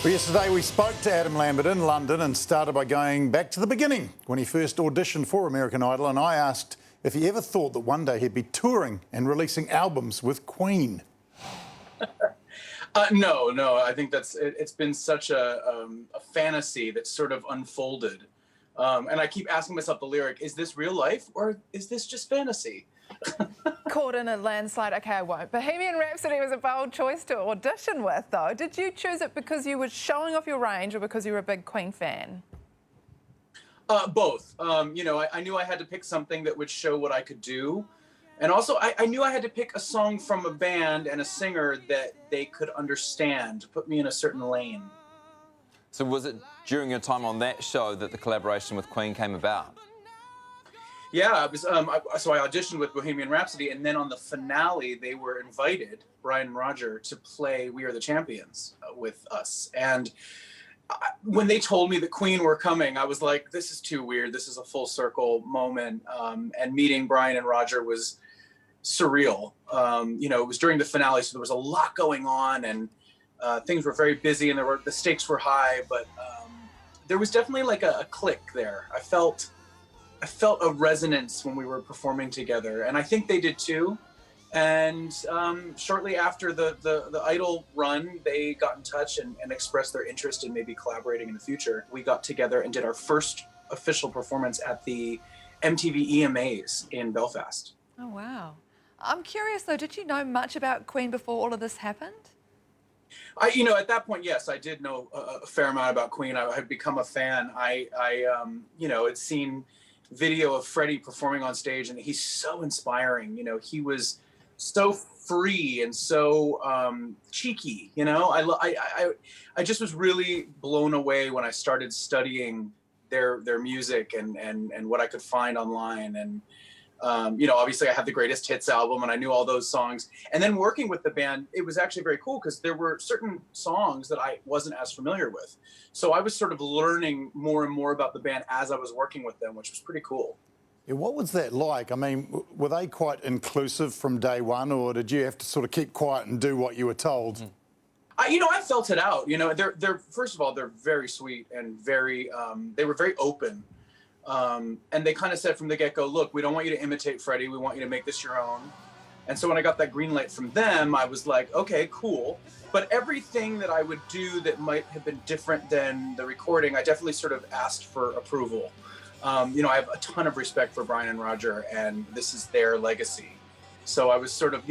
Well, yesterday we spoke to Adam Lambert in London and started by going back to the beginning when he first auditioned for American Idol, and I asked if he ever thought that one day he'd be touring and releasing albums with Queen. No. I think it's been such a fantasy that's sort of unfolded. And I keep asking myself the lyric, is this real life or is this just fantasy? Caught in a landslide. Okay, I won't. Bohemian Rhapsody was a bold choice to audition with, though. Did you choose it because you were showing off your range or because you were a big Queen fan? Both. I knew I had to pick something that would show what I could do. And also, I knew I had to pick a song from a band and a singer that they could understand, to put me in a certain lane. So was it during your time on that show that the collaboration with Queen came about? Yeah, it was, so I auditioned with Bohemian Rhapsody, and then on the finale, they were invited, Brian and Roger, to play We Are the Champions with us. And when they told me that Queen were coming, I was like, this is too weird. This is a full circle moment. And meeting Brian and Roger was surreal. It was during the finale, so there was a lot going on, and things were very busy, and the stakes were high, but there was definitely like a click there. I felt a resonance when we were performing together, and I think they did too. And shortly after the Idol run, they got in touch and expressed their interest in maybe collaborating in the future. We got together and did our first official performance at the MTV EMAs in Belfast. Oh, wow. I'm curious, though, did you know much about Queen before all of this happened? At that point, yes, I did know a fair amount about Queen. I had become a fan. I had seen video of Freddie performing on stage, and he's so inspiring. He was so free and so cheeky. I just was really blown away when I started studying their music and what I could find online. And obviously I had the Greatest Hits album, and I knew all those songs. And then working with the band, it was actually very cool because there were certain songs that I wasn't as familiar with. So I was sort of learning more and more about the band as I was working with them, which was pretty cool. Yeah, what was that like? I mean, were they quite inclusive from day one, or did you have to sort of keep quiet and do what you were told? I felt it out. They're first of all, they're very sweet and very, they were very open. And they kind of said from the get-go, look, we don't want you to imitate Freddie. We want you to make this your own. And so when I got that green light from them, I was like, okay, cool. But everything that I would do that might have been different than the recording, I definitely sort of asked for approval. I have a ton of respect for Brian and Roger, and this is their legacy. So I was sort of,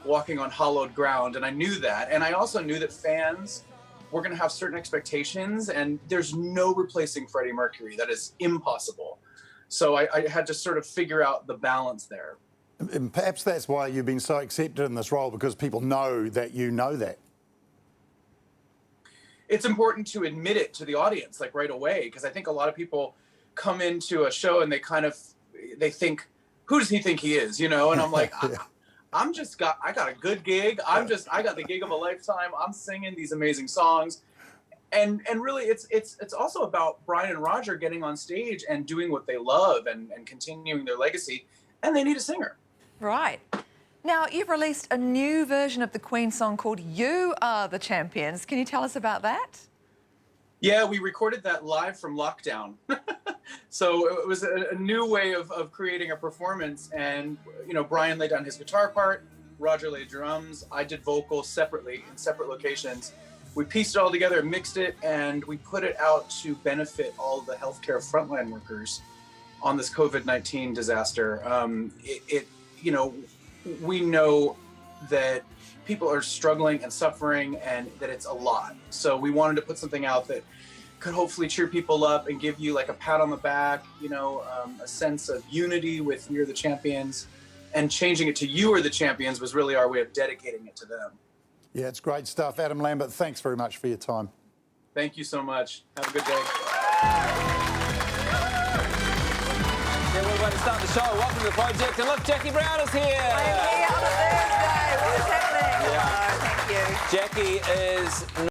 walking on hallowed ground, and I knew that. And I also knew that fans were going to have certain expectations, and there's no replacing Freddie Mercury. That is impossible. So I had to sort of figure out the balance there. And perhaps that's why you've been so accepted in this role, because people know that you know that. It's important to admit it to the audience, like right away, because I think a lot of people come into a show and they think, who does he think he is? And I'm like, yeah. I got a good gig. I got the gig of a lifetime. I'm singing these amazing songs. And really it's also about Brian and Roger getting on stage and doing what they love and continuing their legacy. And they need a singer. Right. Now, you've released a new version of the Queen song called You Are the Champions. Can you tell us about that? Yeah, we recorded that live from lockdown. So it was a new way of creating a performance. And, Brian laid down his guitar part, Roger laid drums, I did vocals separately in separate locations. We pieced it all together, mixed it, and we put it out to benefit all the healthcare frontline workers on this COVID-19 disaster. We know that people are struggling and suffering, and that it's a lot. So we wanted to put something out that could hopefully cheer people up and give you like a pat on the back, a sense of unity with We Are the Champions. And changing it to You Are the Champions was really our way of dedicating it to them. Yeah, it's great stuff. Adam Lambert, thanks very much for your time. Thank you so much. Have a good day. Yeah, we're going to start the show. Welcome to the project. And look, Jackie Brown is here. I am here on a Thursday. What is happening? Yeah. Hello, thank you. Jackie is